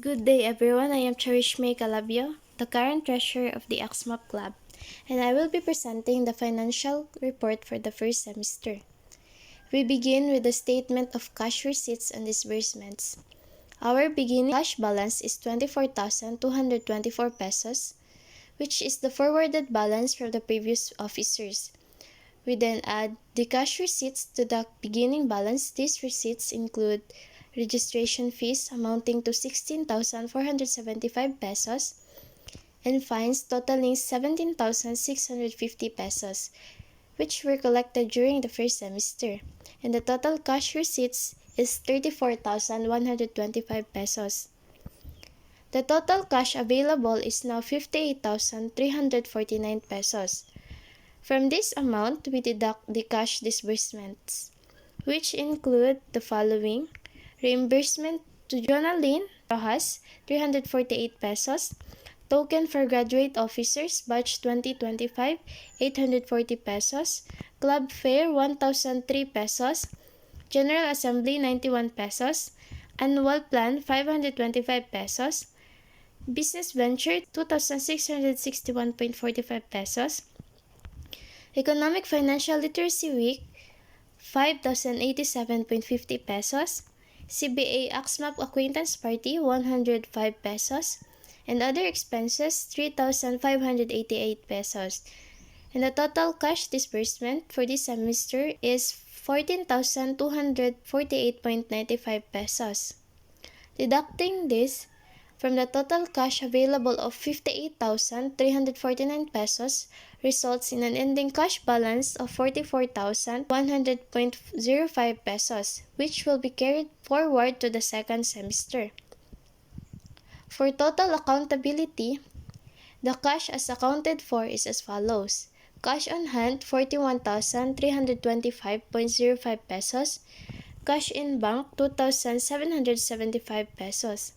Good day everyone, I am Charishme Calabio, the current treasurer of the AXMAP Club, and I will be presenting the financial report for the first semester. We begin with the statement of cash receipts and disbursements. Our beginning cash balance is 24,224 pesos, which is the forwarded balance from the previous officers. We then add the cash receipts to the beginning balance. These receipts include registration fees amounting to 16,475 pesos and fines totaling 17,650 pesos, which were collected during the first semester. And the total cash receipts is 34,125 pesos. The total cash available is now 58,349 pesos. From this amount, we deduct the cash disbursements, which include the following: reimbursement to Jonalyn Rojas, 348 pesos. Token for graduate officers, batch 2025, 840 pesos. Club fare, 1,003 pesos. General Assembly, 91 pesos. Annual plan, 525 pesos. Business venture, 2,661.45 pesos. Economic Financial Literacy Week, 5,087.50 pesos. CBA AXMAP Acquaintance Party, 105 pesos. And other expenses, 3,588 pesos. And the total cash disbursement for this semester is 14,248.95 pesos. Deducting this from the total cash available of 58,349 pesos results in an ending cash balance of 44,100.05 pesos, which will be carried forward to the second semester. For total accountability, the cash as accounted for is as follows: cash on hand, 41,325.05 pesos. Cash in bank, 2,775 pesos.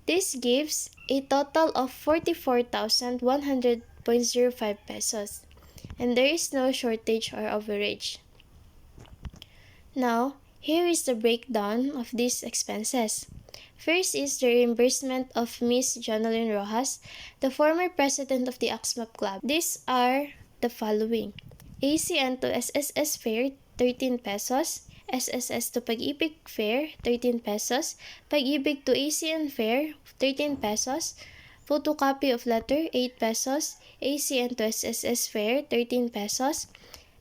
This gives a total of 44,100.05 pesos, and there is no shortage or overage. Now, here is the breakdown of these expenses. First is the reimbursement of Ms. Jonalyn Rojas, the former president of the AXMAP Club. These are the following: ACN to SSS fare, 13 pesos. SSS to Pag-ibig fare, 13 pesos. Pag-ibig to ACN fare, 13 pesos. Photocopy of letter, 8 pesos. ACN to SSS fare, 13 pesos.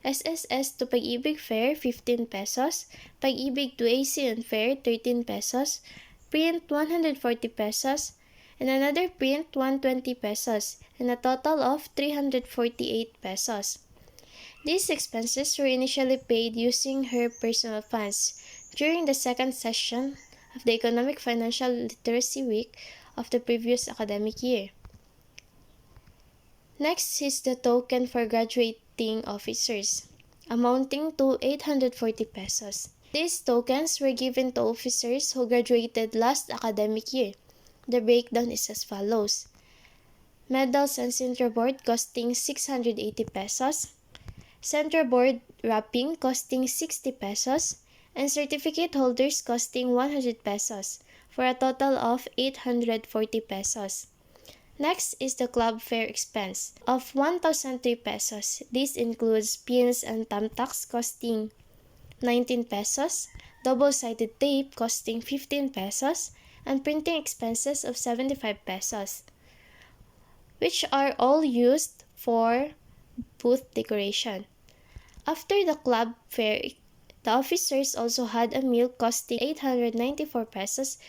SSS to Pag-ibig fare, 15 pesos. Pag-ibig to ACN fare, 13 pesos. Print, 140 pesos. And another print, 120 pesos. And a total of 348 pesos. These expenses were initially paid using her personal funds during the second session of the Economic Financial Literacy Week of the previous academic year. Next is the token for graduating officers, amounting to 840 pesos. These tokens were given to officers who graduated last academic year. The breakdown is as follows: medals and center board costing 680 pesos. Center board wrapping costing 60 pesos, and certificate holders costing 100 pesos, for a total of 840 pesos. Next is the club fare expense of 1,003 pesos. This includes pins and thumbtacks costing 19 pesos, double-sided tape costing 15 pesos, and printing expenses of 75 pesos, which are all used for booth decoration. After the club fare, the officers also had a meal costing 894 pesos,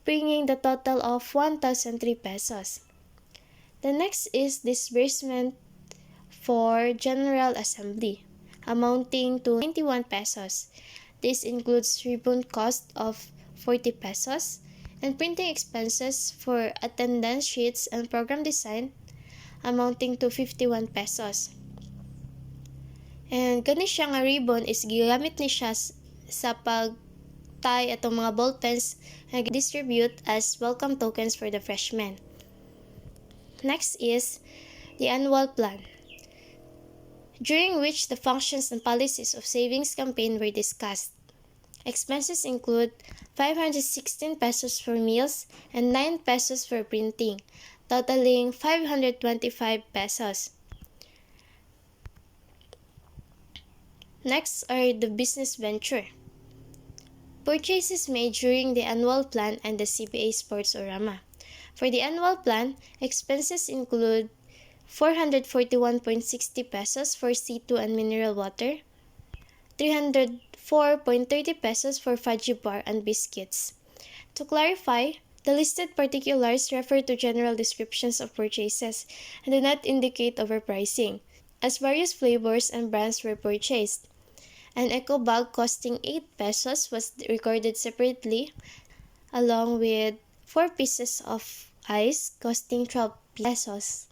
bringing the total of 1,003 pesos. The next is disbursement for General Assembly, amounting to 91 pesos. This includes ribbon cost of 40 pesos, and printing expenses for attendance sheets and program design, amounting to 51 pesos. And gani siya nga ribbon is gigamit ni siya sa pag-tie atong mga ball pens na distribute as welcome tokens for the freshmen. Next is the annual plan, during which the functions and policies of savings campaign were discussed. Expenses include 516 pesos for meals and 9 pesos for printing, totaling 525 pesos. Next are the business venture. Purchases made during the annual plan and the CBA Sportsorama. For the annual plan, expenses include 441.60 pesos for C2 and mineral water, 304.30 pesos for fudgy bar and biscuits. To clarify, the listed particulars refer to general descriptions of purchases and do not indicate overpricing, as various flavors and brands were purchased. An eco bag costing 8 pesos was recorded separately, along with 4 pieces of ice costing 12 pesos.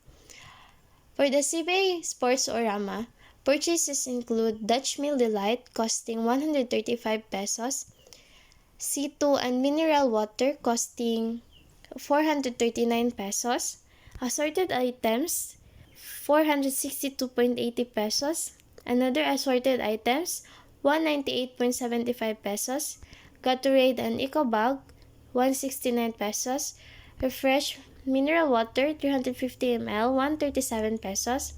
For the CBA Sportsorama, purchases include Dutch Mill Delight costing 135 pesos, C2 and mineral water costing 439 pesos, assorted items 462.80 pesos, another assorted items 198.75 pesos, Gatorade and Eco Bag 169 pesos, Refresh mineral water 350 ml 137 pesos,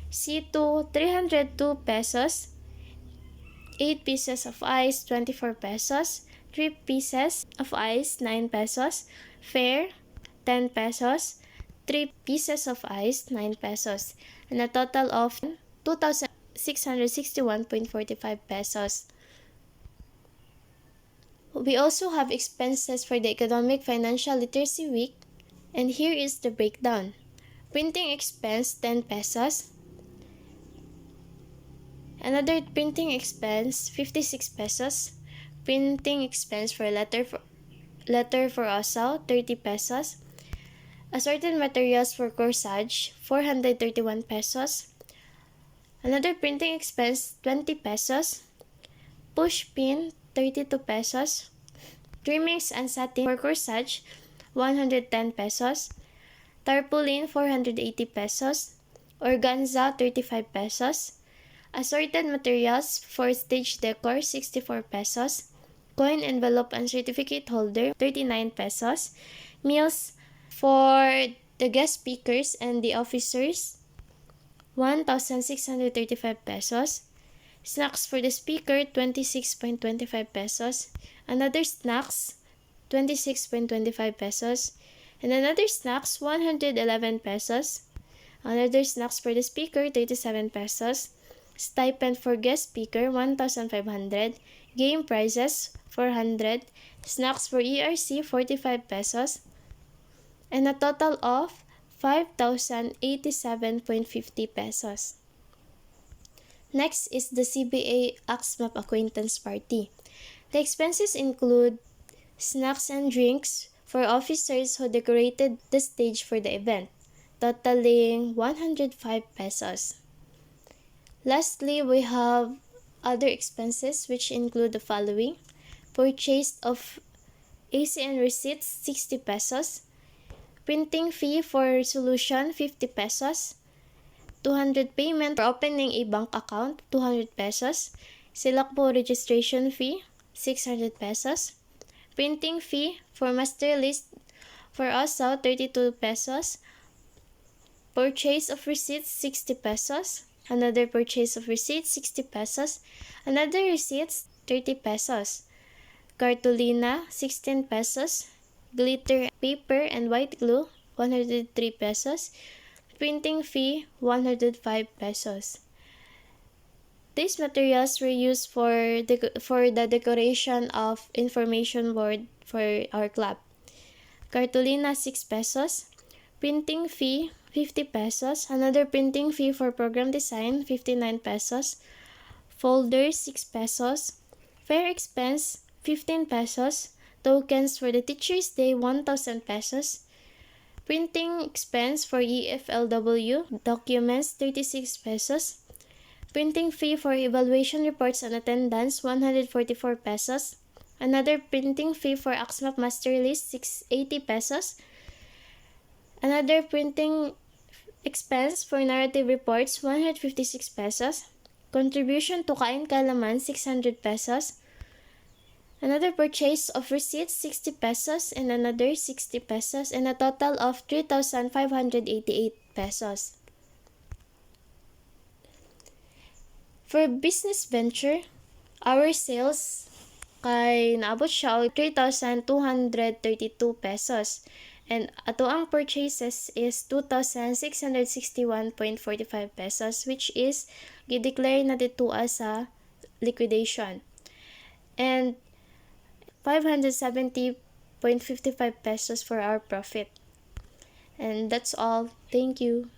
C2 302 pesos, 8 pieces of ice 24 pesos, 3 pieces of ice 9 pesos, Fair 10 pesos, 3 pieces of ice 9 pesos, and a total of 2,661.45 pesos. We also have expenses for the Economic Financial Literacy Week, and here is the breakdown. Printing expense 10 pesos, another printing expense 56 pesos, printing expense for letter for OSAW 30 pesos, assorted materials for corsage 431 pesos, another printing expense 20 pesos, push pin 32 pesos, trimmings and satin for corsage 110 pesos, tarpaulin 480 pesos, organza 35 pesos, assorted materials for stage decor 64 pesos, coin envelope and certificate holder 39 pesos, meals for the guest speakers and the officers 1,635 pesos, snacks for the speaker 26.25 pesos, another snacks 26.25 pesos, and another snacks 111 pesos, another snacks for the speaker 37 pesos, stipend for guest speaker 1,500, game prizes 400, snacks for ERC 45 pesos, and a total of 5,087.50 pesos. Next is the CBA AXMAP Acquaintance Party. The expenses include snacks and drinks for officers who decorated the stage for the event, totaling 105 pesos. Lastly, we have other expenses which include the following: purchase of AC and receipts 60 pesos, printing fee for resolution 50 pesos, 200 payment for opening a bank account 200 pesos, Silakbo registration fee 600 pesos, printing fee for master list for OSAW 32 pesos, purchase of receipts 60 pesos, another purchase of receipts 60 pesos, another receipts 30 pesos, cartolina 16 pesos, glitter paper and white glue 103 pesos, printing fee 105 pesos. These materials were used for the decoration of information board for our club. Cartolina 6 pesos, printing fee 50 pesos, another printing fee for program design 59 pesos, folders 6 pesos, fair expense 15 pesos, tokens for the Teachers' Day 1,000 pesos, printing expense for EFLW documents 36 pesos, printing fee for evaluation reports and attendance 144 pesos, another printing fee for AXMAP master list 680 pesos, another printing expense for narrative reports 156 pesos, contribution to Kain Kalaman 600 pesos, Another purchase of receipts 60 pesos and another 60 pesos and a total of 3,588 pesos. For business venture, our sales kay naabot siya og 3,232 pesos. And ato ang purchases is 2,661.45 pesos, which is gi-declare na dito sa liquidation. And 570.55 pesos for our profit. And that's all. Thank you.